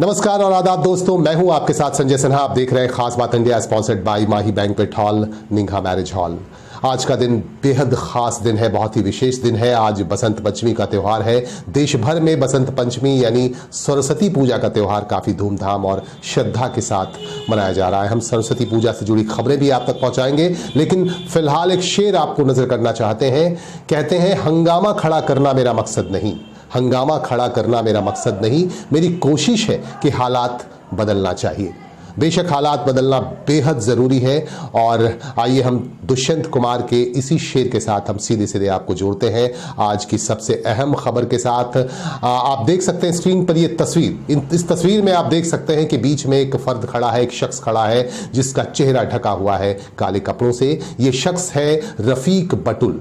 नमस्कार और आदाब दोस्तों, मैं हूं आपके साथ संजय सिन्हा। आप देख रहे हैं खास बात India, sponsored by Mahi banquet hall, Ningha marriage hall. आज का दिन बेहद खास दिन है, बहुत ही विशेष दिन है। आज बसंत पंचमी का त्यौहार है। देश भर में बसंत पंचमी यानी सरस्वती पूजा का त्यौहार काफी धूमधाम और श्रद्धा के साथ मनाया जा रहा है। हम सरस्वती पूजा से जुड़ी खबरें भी आप तक पहुंचाएंगे, लेकिन फिलहाल एक शेर आपको नजर करना चाहते हैं। कहते हैं, हंगामा खड़ा करना मेरा मकसद नहीं, हंगामा खड़ा करना मेरा मकसद नहीं, मेरी कोशिश है कि हालात बदलना चाहिए। बेशक हालात बदलना बेहद जरूरी है। और आइए हम दुष्यंत कुमार के इसी शेर के साथ हम सीधे सीधे आपको जोड़ते हैं आज की सबसे अहम खबर के साथ। आप देख सकते हैं स्क्रीन पर ये तस्वीर। इस तस्वीर में आप देख सकते हैं कि बीच में एक फर्द खड़ा है, एक शख्स खड़ा है जिसका चेहरा ढका हुआ है काले कपड़ों से। ये शख्स है रफीक बटुल,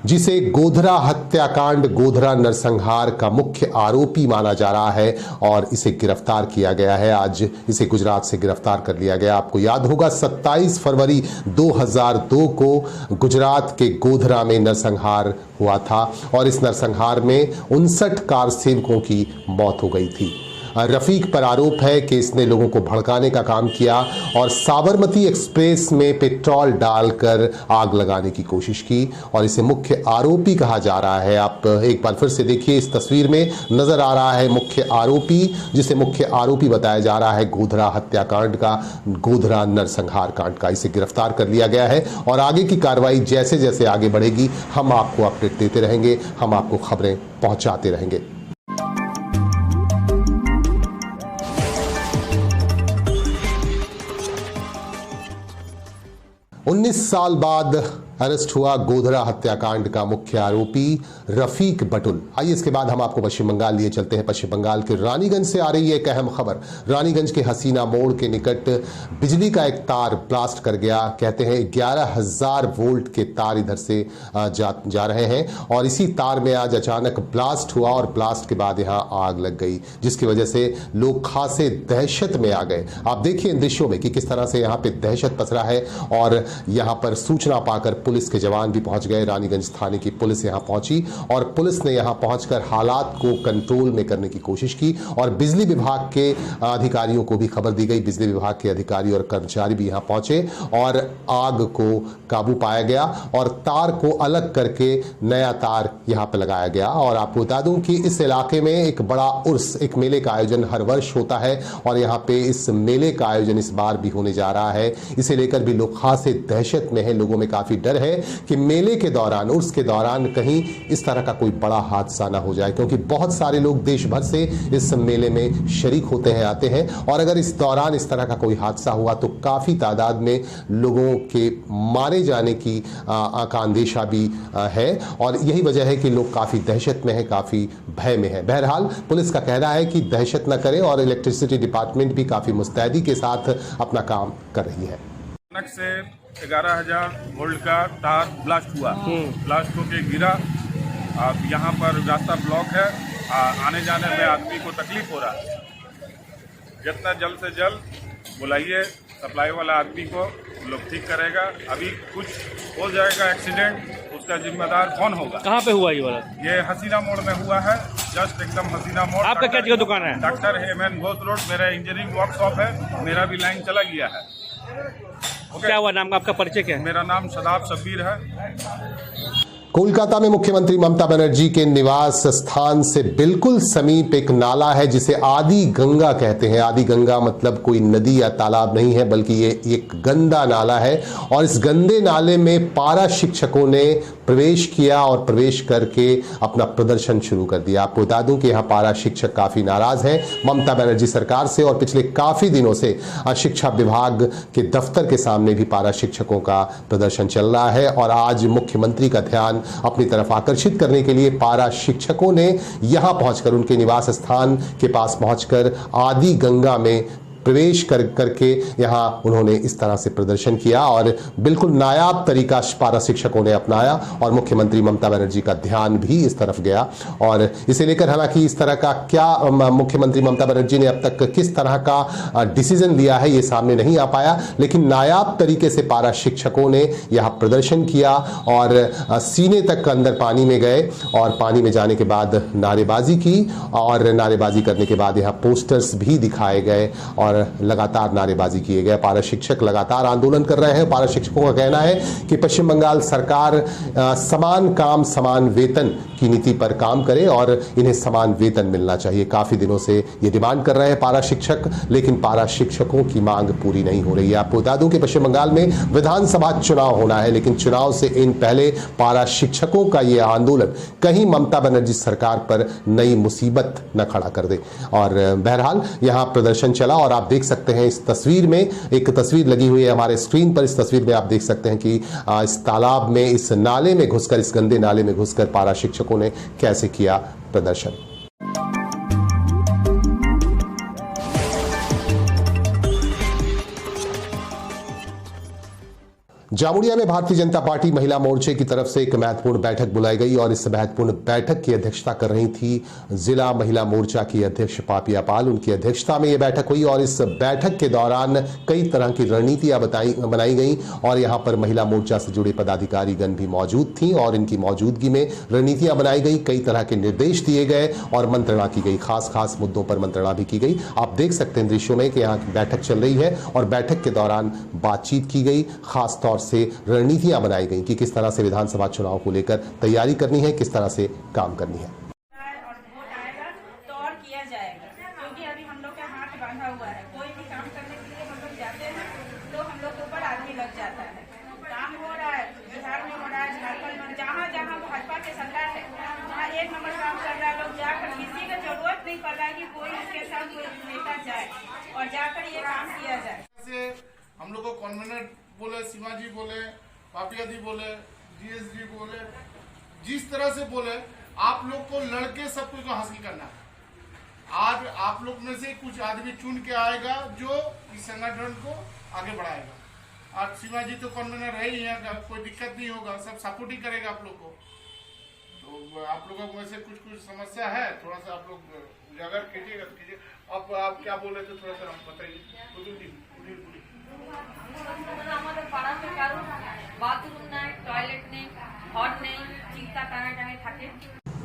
जिसे गोधरा हत्याकांड, गोधरा नरसंहार का मुख्य आरोपी माना जा रहा है और इसे गिरफ्तार किया गया है। आज इसे गुजरात से गिरफ्तार कर लिया गया। आपको याद होगा 27 फरवरी 2002 को गुजरात के गोधरा में नरसंहार हुआ था और इस नरसंहार में 59 कार सेवकों की मौत हो गई थी। रफीक पर आरोप है कि इसने लोगों को भड़काने का काम किया और साबरमती एक्सप्रेस में पेट्रोल डालकर आग लगाने की कोशिश की और इसे मुख्य आरोपी कहा जा रहा है। आप एक बार फिर से देखिए, इस तस्वीर में नजर आ रहा है मुख्य आरोपी, जिसे मुख्य आरोपी बताया जा रहा है गोधरा हत्याकांड का, गोधरा नरसंहार कांड का। इसे गिरफ्तार कर लिया गया है और आगे की कार्रवाई जैसे जैसे आगे बढ़ेगी हम आपको अपडेट देते रहेंगे, हम आपको खबरें पहुंचाते रहेंगे। 19 साल बाद अरेस्ट हुआ गोधरा हत्याकांड का मुख्य आरोपी रफीक बटुल। आइए इसके बाद हम आपको पश्चिम बंगाल लिए चलते हैं। पश्चिम बंगाल के रानीगंज से आ रही है एक अहम खबर। रानीगंज के हसीना मोड़ के निकट बिजली का एक तार ब्लास्ट कर गया। कहते हैं 11,000 वोल्ट के तार इधर से जा रहे हैं और इसी तार में आज अचानक ब्लास्ट हुआ और ब्लास्ट के बाद यहां आग लग गई, जिसकी वजह से लोग खासे दहशत में आ गए। आप देखिए इन दृश्यों में कि किस तरह से यहां पे दहशत पसरा है और यहां पर सूचना पाकर पुलिस के जवान भी पहुंच गए। रानीगंज थाने की पुलिस यहां पहुंची और पुलिस ने यहां पहुंचकर हालात को कंट्रोल में करने की कोशिश की और बिजली विभाग के अधिकारियों को भी खबर दी गई। बिजली विभाग के अधिकारी और कर्मचारी भी यहां पहुंचे और आग को काबू पाया गया और तार को अलग करके नया तार यहां पर लगाया गया। और आपको बता दूं कि इस इलाके में एक बड़ा उर्स, एक मेले का आयोजन हर वर्ष होता है और यहां पे इस मेले का आयोजन इस बार भी होने जा रहा है। इसे लेकर भी लोग खासे दहशत में हैं। लोगों में काफी डर है कि मेले के दौरान, उर्स के दौरान कहीं इस तरह का कोई बड़ा हादसा ना हो जाए, क्योंकि बहुत सारे लोग देश भर से इस मेले में शरीक होते हैं, आते हैं और अगर इस दौरान इस तरह का कोई हादसा हुआ तो काफी तादाद में लोगों के मारे जाने की का अंदेशा भी है और यही वजह है कि लोग काफी दहशत में है, काफी भय में है। बहरहाल पुलिस का कहना है कि दहशत न करें और इलेक्ट्रिसिटी डिपार्टमेंट भी काफी मुस्तैदी के साथ अपना काम कर रही है। से 11,000 वोल्ट का तार ब्लास्ट हुआ, ब्लास्ट होके गिरा। अब यहाँ पर रास्ता ब्लॉक है, आने जाने में आदमी को तकलीफ हो रहा है। जितना जल्द से जल्द बुलाइए सप्लाई वाला आदमी को, लोग ठीक करेगा। अभी कुछ हो जाएगा एक्सीडेंट, उसका जिम्मेदार कौन होगा? कहाँ पे हुआ ये वाला? ये हसीना मोड़ में हुआ है, जस्ट एकदम हसीना मोड़। आपका क्या जगह दुकान है? डॉक्टर हेमन घोष रोड, मेरा इंजीनियरिंग वर्कशॉप है, मेरा भी लाइन चला गया है। क्या हुआ नाम? आपका परिचय क्या है? मेरा नाम शदाब शब्बीर है। कोलकाता में मुख्यमंत्री ममता बनर्जी के निवास स्थान से बिल्कुल समीप एक नाला है जिसे आदि गंगा कहते हैं। आदि गंगा मतलब कोई नदी या तालाब नहीं है, बल्कि ये एक गंदा नाला है और इस गंदे नाले में पारा शिक्षकों ने प्रवेश किया और प्रवेश करके अपना प्रदर्शन शुरू कर दिया। आपको बता दूं कि यहाँ पारा शिक्षक काफी नाराज हैं ममता बनर्जी सरकार से और पिछले काफी दिनों से शिक्षा विभाग के दफ्तर के सामने भी पारा शिक्षकों का प्रदर्शन चल रहा है और आज मुख्यमंत्री का ध्यान अपनी तरफ आकर्षित करने के लिए पारा शिक्षकों ने यहां पहुंचकर, उनके निवास स्थान के पास पहुंचकर आदि गंगा में प्रवेश करके यहाँ उन्होंने इस तरह से प्रदर्शन किया और बिल्कुल नायाब तरीका पारा शिक्षकों ने अपनाया और मुख्यमंत्री ममता बनर्जी का ध्यान भी इस तरफ गया। और इसे लेकर हालांकि इस तरह का क्या मुख्यमंत्री ममता बनर्जी ने अब तक किस तरह का डिसीजन लिया है ये सामने नहीं आ पाया, लेकिन नायाब तरीके से पारा शिक्षकों ने यहाँ प्रदर्शन किया और सीने तक अंदर पानी में गए और पानी में जाने के बाद नारेबाजी की और नारेबाजी करने के बाद यहाँ पोस्टर्स भी दिखाए गए और लगातार नारेबाजी किए गए। पारा शिक्षक लगातार आंदोलन कर रहे हैं। पारा शिक्षकों का कहना है कि पश्चिम बंगाल सरकार समान काम समान वेतन की नीति पर काम करे और इन्हें समान वेतन मिलना चाहिए। काफी दिनों से ये डिमांड कर रहे हैं पारा शिक्षक, लेकिन पारा शिक्षकों की मांग पूरी नहीं हो रही है। आपको बता दूं कि पश्चिम बंगाल में विधानसभा चुनाव होना है, लेकिन चुनाव से इन पहले पारा शिक्षकों का ये आंदोलन कहीं ममता बनर्जी सरकार पर नई मुसीबत न खड़ा कर दे। और बहरहाल यहां प्रदर्शन चला और आप देख सकते हैं इस तस्वीर में, एक तस्वीर लगी हुई है हमारे स्क्रीन पर। इस तस्वीर में आप देख सकते हैं कि इस तालाब में, इस नाले में घुसकर, इस गंदे नाले में घुसकर पारा शिक्षकों ने कैसे किया प्रदर्शन। जामुड़िया में भारतीय जनता पार्टी महिला मोर्चे की तरफ से एक महत्वपूर्ण बैठक बुलाई गई और इस महत्वपूर्ण बैठक की अध्यक्षता कर रही थी जिला महिला मोर्चा की अध्यक्ष पापिया पाल। उनकी अध्यक्षता में यह बैठक हुई और इस बैठक के दौरान कई तरह की रणनीतियां बनाई गई और यहां पर महिला मोर्चा से जुड़े पदाधिकारीगण भी मौजूद थी और इनकी मौजूदगी में रणनीतियां बनाई गई, कई तरह के निर्देश दिए गए और मंत्रणा की गई। खास मुद्दों पर मंत्रणा भी की गई। आप देख सकते हैं दृश्यों में कि यहाँ बैठक चल रही है और बैठक के दौरान बातचीत की गई, खासतौर से रणनीतियां बनाई गई कि किस तरह से विधानसभा चुनाव को लेकर तैयारी करनी है, किस तरह से काम करनी है। और वोट आएगा तो और किया जाएगा, क्योंकि अभी हम लोग का हाथ बांधा हुआ है। कोई भी काम करने के लिए हम लोग जाते हैं तो हम लोग के ऊपर आदमी लग जाता है। काम हो रहा है, बिहार में हो रहा है, झारखंड में, जहाँ जहाँ भाजपा के सरकार है वहाँ एक नंबर काम कर रहा है। लोग जाकर किसी का जरूरत नहीं पड़ रहा है कि कोई उसके साथ कोई नेता जाए और जाकर ये काम किया जाए। हम लोग को कॉन्वेनेंट बोले, सीमा जी बोले, पापिया दी बोले, जीएस जी बोले, जिस तरह से बोले, आप लोग को लड़के सब कुछ को हासिल करना है। आज आप लोग में से कुछ आदमी चुन के आएगा जो इस संगठन को आगे बढ़ाएगा। आज सीमा जी तो कॉन्वेनर है ही, कोई दिक्कत नहीं होगा, सब सपोर्ट ही करेगा आप लोग को। तो आप लोगों में से कुछ समस्या है, थोड़ा सा आप लोग उजागर कीजिएगा तो कीजिए। आप क्या बोले थे थोड़ा सा बताइए। আমাদের পাড়াতে কারো বাথরুম নাই, টয়লেট নেই, ঘর নেই, চিন্তা টানাটানি থাকে।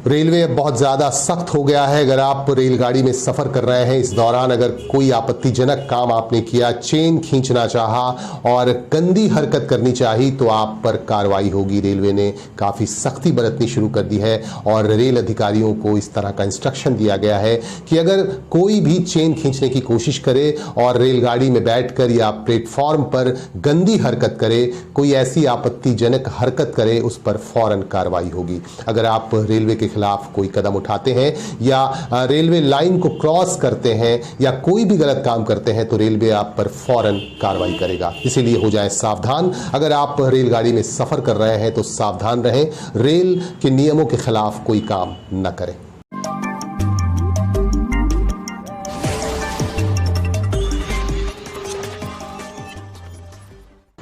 रेलवे अब बहुत ज़्यादा सख्त हो गया है। अगर आप रेलगाड़ी में सफ़र कर रहे हैं, इस दौरान अगर कोई आपत्तिजनक काम आपने किया, चेन खींचना चाहा और गंदी हरकत करनी चाहिए तो आप पर कार्रवाई होगी। रेलवे ने काफ़ी सख्ती बरतनी शुरू कर दी है और रेल अधिकारियों को इस तरह का इंस्ट्रक्शन दिया गया है कि अगर कोई भी चेन खींचने की कोशिश करे और रेलगाड़ी में बैठकर या प्लेटफॉर्म पर गंदी हरकत करे, कोई ऐसी आपत्तिजनक हरकत करे, उस पर फौरन कार्रवाई होगी। अगर आप रेलवे के खिलाफ कोई कदम उठाते हैं या रेलवे लाइन को क्रॉस करते हैं या कोई भी गलत काम करते हैं तो रेलवे आप पर फौरन कार्रवाई करेगा। इसीलिए हो जाए सावधान। अगर आप रेलगाड़ी में सफर कर रहे हैं तो सावधान रहें, रेल के नियमों के खिलाफ कोई काम न करें।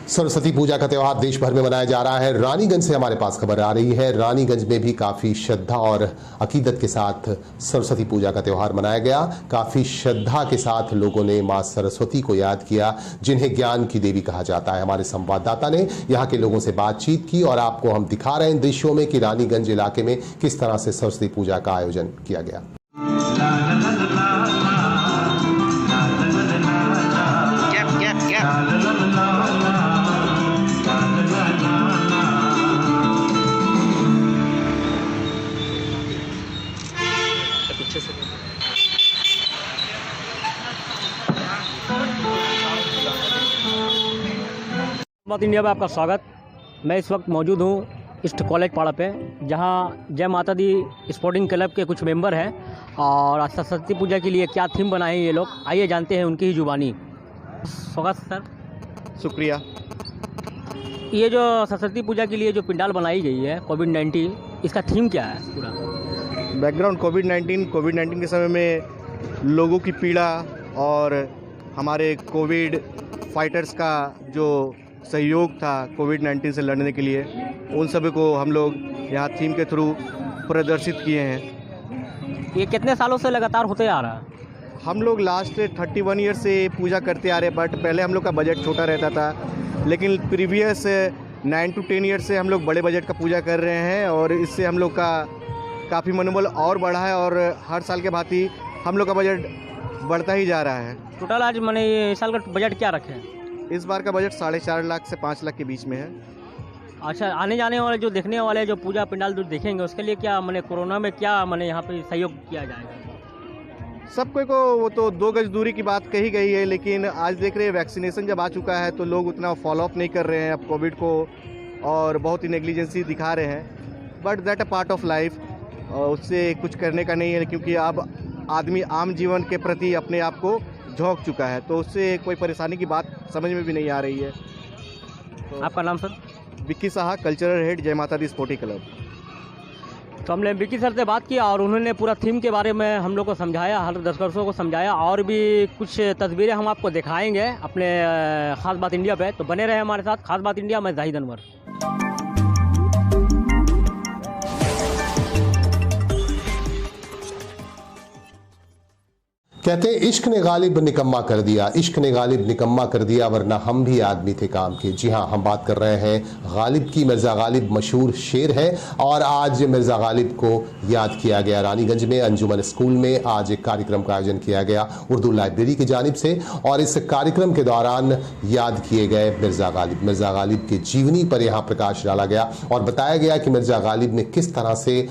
सरस्वती पूजा का त्यौहार देश भर में मनाया जा रहा है। रानीगंज से हमारे पास खबर आ रही है, रानीगंज में भी काफी श्रद्धा और अकीदत के साथ सरस्वती पूजा का त्यौहार मनाया गया। काफी श्रद्धा के साथ लोगों ने मां सरस्वती को याद किया, जिन्हें ज्ञान की देवी कहा जाता है। हमारे संवाददाता ने यहाँ के लोगों से बातचीत की और आपको हम दिखा रहे हैं दृश्यों में कि रानीगंज इलाके में किस तरह से सरस्वती पूजा का आयोजन किया गया। बात इंडिया में आपका स्वागत। मैं इस वक्त मौजूद हूँ ईस्ट कॉलेज पाड़ा पे, जहाँ जय माता दी स्पोर्टिंग क्लब के कुछ मेंबर हैं और आज सरस्वती पूजा के लिए क्या थीम बनाए ये लोग, आइए जानते हैं उनकी ही जुबानी। स्वागत सर। शुक्रिया। ये जो सरस्वती पूजा के लिए जो पंडाल बनाई गई है कोविड-19, इसका थीम क्या है पूरा? बैकग्राउंड कोविड-19 के समय में लोगों की पीड़ा और हमारे कोविड फाइटर्स का जो सहयोग था कोविड-19 से लड़ने के लिए, उन सभी को हम लोग यहाँ थीम के थ्रू प्रदर्शित किए हैं। ये कितने सालों से लगातार होते आ रहा है? हम लोग लास्ट 31 ईयर से पूजा करते आ रहे हैं, बट पहले हम लोग का बजट छोटा रहता था, लेकिन प्रीवियस 9 to 10 ईयर से हम लोग बड़े बजट का पूजा कर रहे हैं और इससे हम लोग का काफ़ी मनोबल और बढ़ा है और हर साल के भांति हम लोग का बजट बढ़ता ही जा रहा है। टोटल आज मैंने इस साल का बजट क्या रखे हैं? इस बार का बजट 4.5 लाख से 5 लाख के बीच में है। अच्छा, आने जाने वाले जो देखने वाले जो पूजा पंडाल जो देखेंगे उसके लिए क्या मैंने कोरोना में क्या मैंने यहाँ पे सहयोग किया जाएगा? सबको को वो तो 2 गज दूरी की बात कही गई है, लेकिन आज देख रहे हैं वैक्सीनेशन जब आ चुका है तो लोग उतना फॉलोअप नहीं कर रहे हैं अब कोविड को और बहुत ही नेग्लिजेंसी दिखा रहे हैं, but that a part of life. उससे कुछ करने का नहीं है क्योंकि अब आदमी आम जीवन के प्रति अपने आप को झोंक चुका है, तो उससे कोई परेशानी की बात समझ में भी नहीं आ रही है। तो आपका नाम sir? Vicky Saha, cultural head, जय माता दी स्पोर्टिंग क्लब। तो हमने विक्की सर से बात की और उन्होंने पूरा थीम के बारे में हम लोग को समझाया, हर दर्शकों को समझाया और भी कुछ तस्वीरें हम आपको दिखाएंगे अपने खास बात इंडिया पे। तो बने रहे हमारे साथ। खास बात इंडिया, मैं जाहिद अनवर। कहते हैं इश्क ने गालिब निकम्मा कर दिया, इश्क ने गालिब निकम्मा कर दिया, वरना हम भी आदमी थे काम के। जी हाँ, हम बात कर रहे हैं गालिब की। मिर्ज़ा गालिब मशहूर शेर है और आज मिर्ज़ा गालिब को याद किया गया। रानीगंज में अंजुमन स्कूल में आज एक कार्यक्रम का आयोजन किया गया उर्दू लाइब्रेरी की जानिब से और इस कार्यक्रम के दौरान याद किए गए मिर्ज़ा गालिब। मिर्ज़ा गालिब की जीवनी पर यहाँ प्रकाश डाला गया और बताया गया कि मिर्ज़ा गालिब ने किस तरह से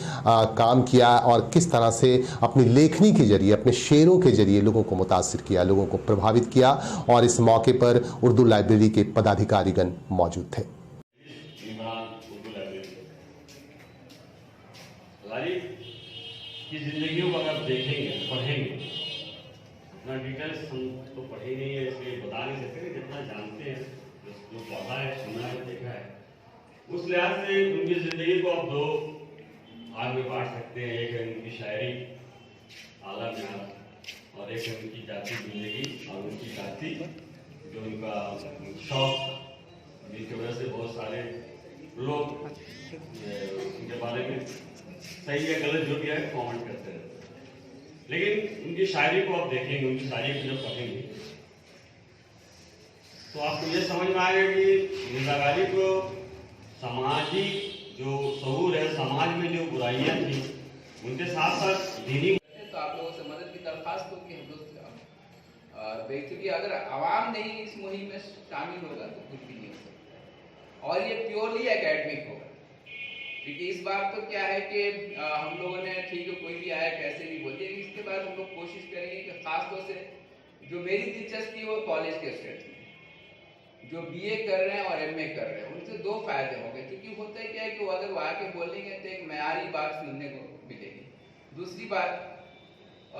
काम किया और किस तरह से अपनी लेखनी के जरिए, अपने शेरों के जरिए लोगों को मुतासिर किया, लोगों को प्रभावित किया। और इस मौके पर उर्दू लाइब्रेरी के पदाधिकारीगण मौजूद थे। गालिब की जिंदगी को अगर देखेंगे, पढ़ेंगे, इतना डिटेल्स हम तो पढ़े नहीं है इसलिए बता नहीं सकते, जितना जानते हैं, जो पढ़ा है, सुना है, देखा है, उस लिहाज से उनकी जिंदगी को अब 2 भाग में बांट सकते हैं। एक है उनकी शायरी आला म्यार और एक है उनकी जाती जिंदगी और उनकी जाति जो उनका शौक, जिनकी वजह से बहुत सारे लोग उनके बारे में सही या गलत जो भी है कमेंट करते रहते हैं। लेकिन उनकी शायरी को आप देखेंगे, उनकी शायरी को जब पढ़ेंगे तो आपको ये समझ में आएगा कि मिर्ज़ा गालिब को समाजी जो शऊर है, समाज में जो बुराइयां थी, उनके साथ साथ दीनी। तो आप लोगों से मदद की दरख्वास्त होगी। हम लोग क्योंकि अगर आवाम नहीं इस मुहिम में शामिल होगा तो कुछ भी नहीं हो सकता और ये प्योरली एकेडमिक होगा। क्योंकि इस बार तो क्या है कि हम लोगों ने ठीक है कोई भी आया कैसे भी बोल दिया, इसके बाद हम लोग कोशिश करेंगे कि खासतौर से जो मेरी दिलचस्पी हो कॉलेज के स्टूडेंट्स में जो BA कर रहे हैं और MA कर रहे हैं, उनसे 2 फायदे होंगे। क्योंकि होता है क्या है कि वो अगर वो आके बोलेंगे तो एक मयारी बात सुनने को मिलेगी। दूसरी बात,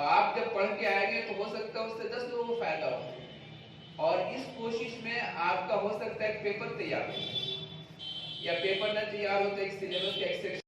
आप जब पढ़ के आएंगे तो हो सकता है उससे 10 लोगों को फायदा हो और इस कोशिश में आपका हो सकता है एक पेपर तैयार हो या पेपर न तैयार हो तो एक सिलेबस का एक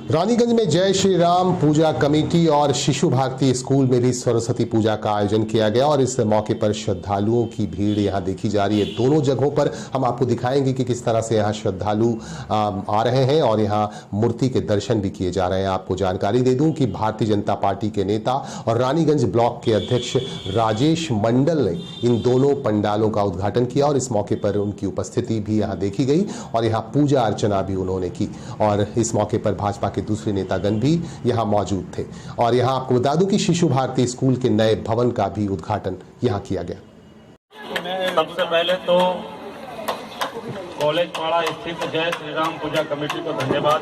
रानीगंज में जय श्री राम पूजा कमेटी और शिशु भारती स्कूल में भी सरस्वती पूजा का आयोजन किया गया और इस मौके पर श्रद्धालुओं की भीड़ यहां देखी जा रही है। दोनों जगहों पर हम आपको दिखाएंगे कि किस तरह से यहां श्रद्धालु आ रहे हैं और यहां मूर्ति के दर्शन भी किए जा रहे हैं। आपको जानकारी दे दूं कि भारतीय जनता पार्टी के नेता और रानीगंज ब्लॉक के अध्यक्ष राजेश मंडल ने इन दोनों पंडालों का उद्घाटन किया और इस मौके पर उनकी उपस्थिति भी यहाँ देखी गई और यहाँ पूजा अर्चना भी उन्होंने की और इस मौके पर भाजपा के दूसरे नेतागण भी यहां मौजूद थे। और यहां आपको बता दूं कि शिशु भारती स्कूल के नए भवन का भी उद्घाटन यहां किया गया। सबसे पहले तो कॉलेज पाड़ा स्थित जय श्री राम पूजा कमेटी को धन्यवाद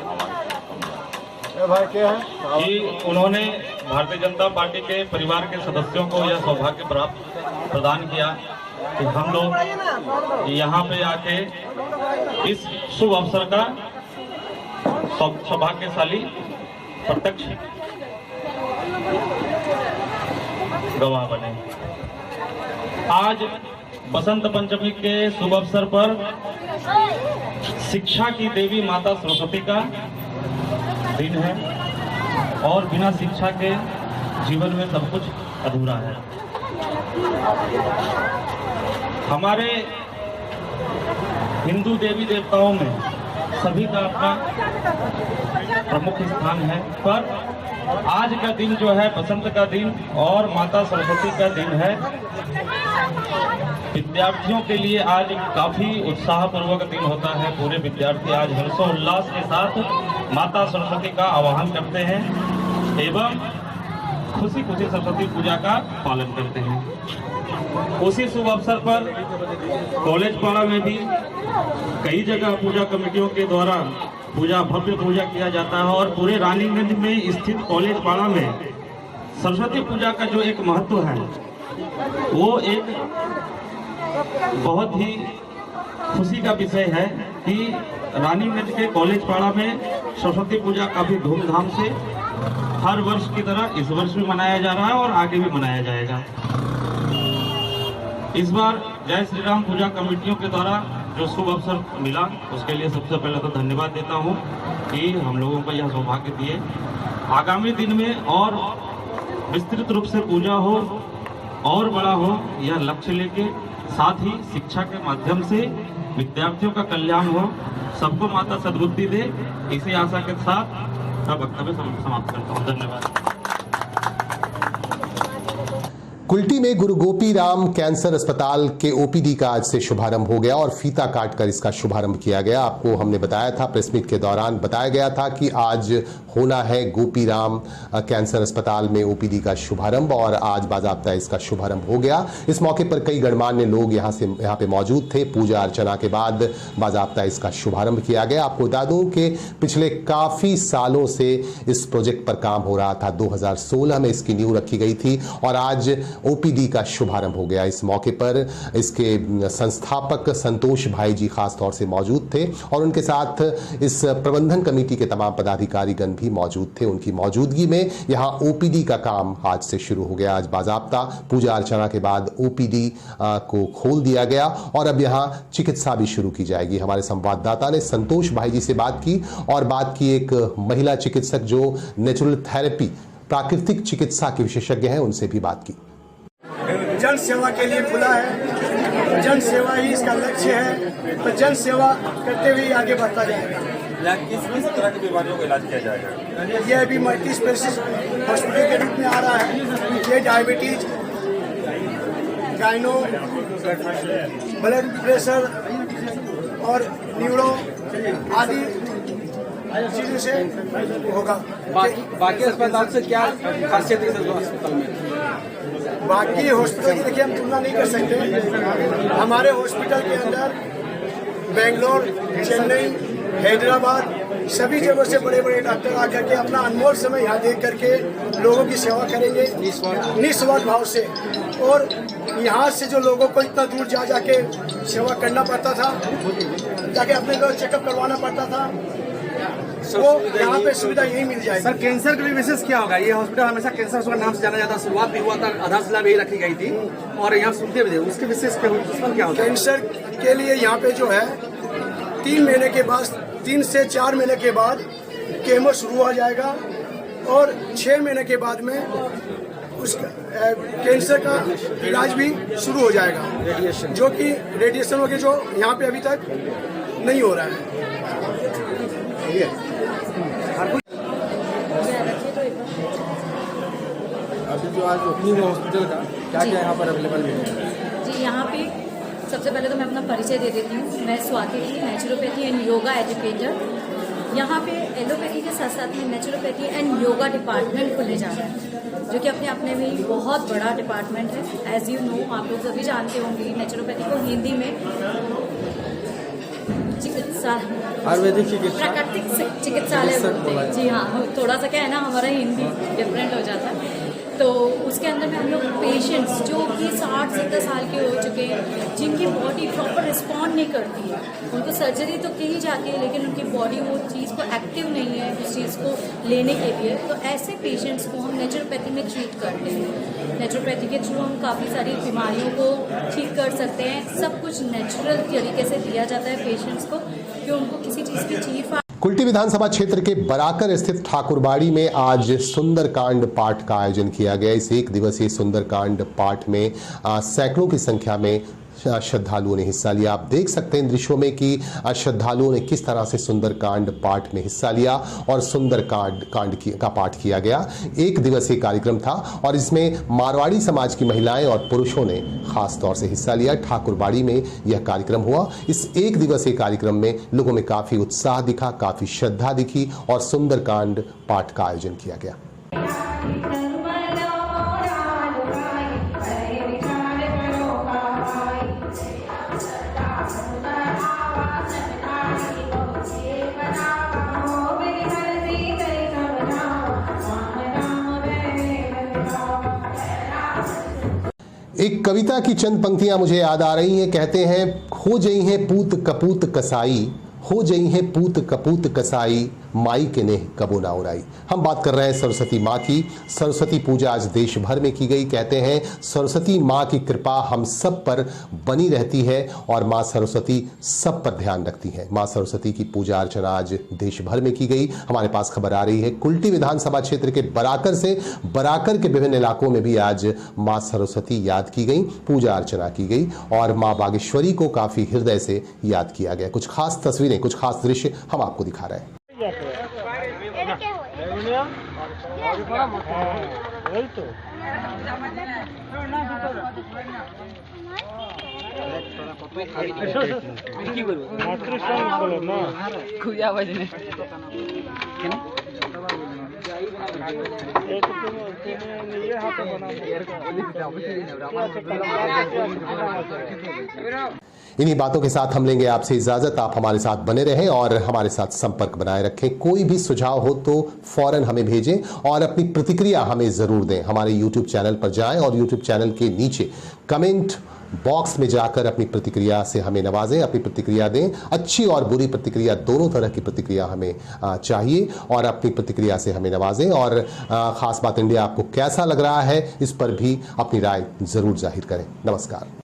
कि उन्होंने भारतीय जनता पार्टी के परिवार के सदस्यों को यह सौभाग्य प्राप्त प्रदान किया कि हम लोग यहाँ पे आके इस शुभ अवसर का सौभाग्यशाली प्रत्यक्ष गवाह बने। आज बसंत पंचमी के शुभ अवसर पर शिक्षा की देवी माता सरस्वती का दिन है और बिना शिक्षा के जीवन में सब कुछ अधूरा है। हमारे हिंदू देवी देवताओं में सभी का अपना प्रमुख स्थान है, पर आज का दिन जो है बसंत का दिन और माता सरस्वती का दिन है। विद्यार्थियों के लिए आज काफी उत्साहपूर्वक दिन होता है। पूरे विद्यार्थी आज हर्षोल्लास के साथ माता सरस्वती का आवाहन करते हैं एवं खुशी खुशी सरस्वती पूजा का पालन करते हैं। उसी शुभ अवसर पर कॉलेज पाड़ा में भी कई जगह पूजा कमेटियों के द्वारा भव्य पूजा किया जाता है और पूरे रानीगंज में स्थित कॉलेज पाड़ा में सरस्वती पूजा का जो एक महत्व है वो एक बहुत ही खुशी का विषय है कि रानीगंज के कॉलेज पाड़ा में सरस्वती पूजा काफी धूमधाम से हर वर्ष की तरह इस वर्ष भी मनाया जा रहा है और आगे भी मनाया जाएगा। इस बार जय श्री राम पूजा कमेटियों के द्वारा जो शुभ अवसर मिला उसके लिए सबसे पहले तो धन्यवाद देता हूं कि हम लोगों को यह सौभाग्य दिए। आगामी दिन में और विस्तृत रूप से पूजा हो और बड़ा हो, यह लक्ष्य लेके साथ ही शिक्षा के माध्यम से विद्यार्थियों का कल्याण हो, सबको माता सद्बुद्धि दे, इसी आशा के साथ मैं वक्तव्य समाप्त करता हूँ। धन्यवाद। कुल्टी में गुरु गोपी राम कैंसर अस्पताल के ओपीडी का आज से शुभारंभ हो गया और फीता काटकर इसका शुभारंभ किया गया। आपको हमने बताया था, प्रेस मीट के दौरान बताया गया था कि आज होना है गोपी राम कैंसर अस्पताल में ओपीडी का शुभारंभ और आज बाजाबता इसका शुभारंभ हो गया। इस मौके पर कई गणमान्य लोग यहाँ पे मौजूद थे। पूजा अर्चना के बाद बाजाबता इसका शुभारंभ किया गया। आपको बता दूं कि पिछले काफी सालों से इस प्रोजेक्ट पर काम हो रहा था। 2016 में इसकी नींव रखी गई थी और आज ओपीडी का शुभारंभ हो गया। इस मौके पर इसके संस्थापक संतोष भाई जी खास तौर से मौजूद थे और उनके साथ इस प्रबंधन कमेटी के तमाम पदाधिकारीगण भी मौजूद थे। उनकी मौजूदगी में यहां ओपीडी का काम आज से शुरू हो गया। आज बाजाबता पूजा अर्चना के बाद ओपीडी को खोल दिया गया और अब यहां चिकित्सा भी शुरू की जाएगी। हमारे संवाददाता ने संतोष भाई जी से बात की और बात की एक महिला चिकित्सक जो नेचुरल थेरेपी प्राकृतिक चिकित्सा के विशेषज्ञ हैं, उनसे भी बात की। जन सेवा के लिए खुला है, जन सेवा ही इसका लक्ष्य है, तो जन सेवा करते हुए आगे बढ़ता जाएगा। किस तरह की बीमारियों का इलाज किया जाएगा? ये अभी मल्टी स्पेशलिस्ट हॉस्पिटल के रूप में आ रहा है। ये डायबिटीज, गाइनो, ब्लड प्रेशर और न्यूरो आदि चीजों से होगा। बाकी अस्पताल से क्या खासियत है इस अस्पताल में? बाकी हॉस्पिटल की देखिए हम तुलना नहीं कर सकते। हमारे हॉस्पिटल के अंदर बेंगलोर, चेन्नई, हैदराबाद सभी जगहों से बड़े बड़े डॉक्टर आकर के अपना अनमोल समय यहाँ देख करके लोगों की सेवा करेंगे निस्वार्थ भाव से। और यहाँ से जो लोगों को इतना दूर जा जाके सेवा करना पड़ता था, जाके अपने को चेकअप करवाना पड़ता था, वो यहाँ पे सुविधा यही मिल जाएगी। सर, कैंसर का भी विशेष क्या होगा? ये हॉस्पिटल हमेशा कैंसर का नाम से जाना जाता है। शुरुआत भी हुआ था, आधारशिला भी रखी गई थी और यहाँ सुनते भी थे। उसके विशेष क्या होगा? कैंसर के लिए यहाँ पे जो है 3 महीने के बाद, 3 से 4 महीने के बाद केमो शुरू हो जाएगा और 6 महीने के बाद में उसका कैंसर का इलाज भी शुरू हो जाएगा, जो कि रेडिएशन वगैरह जो यहाँ पे अभी तक नहीं हो रहा है। अभी जो आज ओपनिंग है हॉस्पिटल का, क्या क्या यहाँ पर अवेलेबल है? जी, यहाँ पे सबसे पहले तो मैं अपना परिचय दे देती हूँ। मैं Swati ji, naturopathy and yoga educator. यहाँ पे एलोपैथी के साथ साथ में नेचुरोपैथी एंड योगा डिपार्टमेंट खुलने जा रहा है, जो कि अपने में बहुत बड़ा डिपार्टमेंट है। एज यू नो, आप लोग सभी जानते होंगे नेचुरोपैथी को हिंदी में चिकित्सा, आयुर्वेदिक चिकित्सा, प्राकृतिक चिकित्सालय बोलते हैं। जी हाँ, थोड़ा सा क्या है ना, हमारा हिंदी डिफरेंट हो जाता है। तो उसके अंदर में हम लोग पेशेंट्स जो कि 60-70 साल के हो चुके हैं, जिनकी बॉडी प्रॉपर रिस्पॉन्ड नहीं करती है, उनको सर्जरी तो की ही जाती है लेकिन उनकी बॉडी वो चीज़ को एक्टिव नहीं है उस चीज़ को लेने के लिए, तो ऐसे पेशेंट्स को हम नेचुरोपैथी में ट्रीट करते हैं। नेचुरोपैथी के थ्रू हम काफ़ी सारी बीमारियों को ठीक कर सकते हैं। सब कुछ नेचुरल तरीके से दिया जाता है पेशेंट्स को, कि उनको किसी चीज़ की चीर कुल्टी विधानसभा क्षेत्र के बराकर स्थित ठाकुरबाड़ी में आज सुंदरकांड पाठ का आयोजन किया गया। इस एक दिवसीय सुंदरकांड पाठ में सैकड़ों की संख्या में श्रद्धालुओं ने हिस्सा लिया। आप देख सकते हैं इन दृश्यों में कि श्रद्धालुओं ने किस तरह से सुंदरकांड पाठ में हिस्सा लिया और सुंदरकांड का पाठ किया गया। एक दिवसीय कार्यक्रम था और इसमें मारवाड़ी समाज की महिलाएं और पुरुषों ने खास तौर से हिस्सा लिया। ठाकुरबाड़ी में यह कार्यक्रम हुआ। इस एक दिवसीय कार्यक्रम में लोगों में काफी उत्साह दिखा, काफी श्रद्धा दिखी और सुंदरकांड पाठ का आयोजन किया गया। एक कविता की चंद पंक्तियां मुझे याद आ रही हैं। कहते हैं, हो जई हैं पूत कपूत कसाई, हो जई हैं पूत कपूत कसाई, माई के नेह कबो ना उड़ाई। हम बात कर रहे हैं सरस्वती माँ की। सरस्वती पूजा आज देश भर में की गई। कहते हैं सरस्वती माँ की कृपा हम सब पर बनी रहती है और माँ सरस्वती सब पर ध्यान रखती है। माँ सरस्वती की पूजा अर्चना आज देश भर में की गई। हमारे पास खबर आ रही है कुल्टी विधानसभा क्षेत्र के बराकर से, बराकर के विभिन्न इलाकों में भी आज माँ सरस्वती याद की गई, पूजा अर्चना की गई और माँ बागेश्वरी को काफी हृदय से याद किया गया। कुछ खास तस्वीरें, कुछ खास दृश्य हम आपको दिखा रहे हैं। इन्हीं बातों के साथ हम लेंगे आपसे इजाजत। आप हमारे साथ बने रहें और हमारे साथ संपर्क बनाए रखें। कोई भी सुझाव हो तो फौरन हमें भेजें और अपनी प्रतिक्रिया हमें जरूर दें। हमारे YouTube चैनल पर जाएं और YouTube चैनल के नीचे कमेंट बॉक्स में जाकर अपनी प्रतिक्रिया से हमें नवाजें, अपनी प्रतिक्रिया दें। अच्छी और बुरी प्रतिक्रिया, दोनों तरह की प्रतिक्रिया हमें चाहिए और अपनी प्रतिक्रिया से हमें नवाजें। और खास बात इंडिया आपको कैसा लग रहा है, इस पर भी अपनी राय जरूर जाहिर करें। नमस्कार।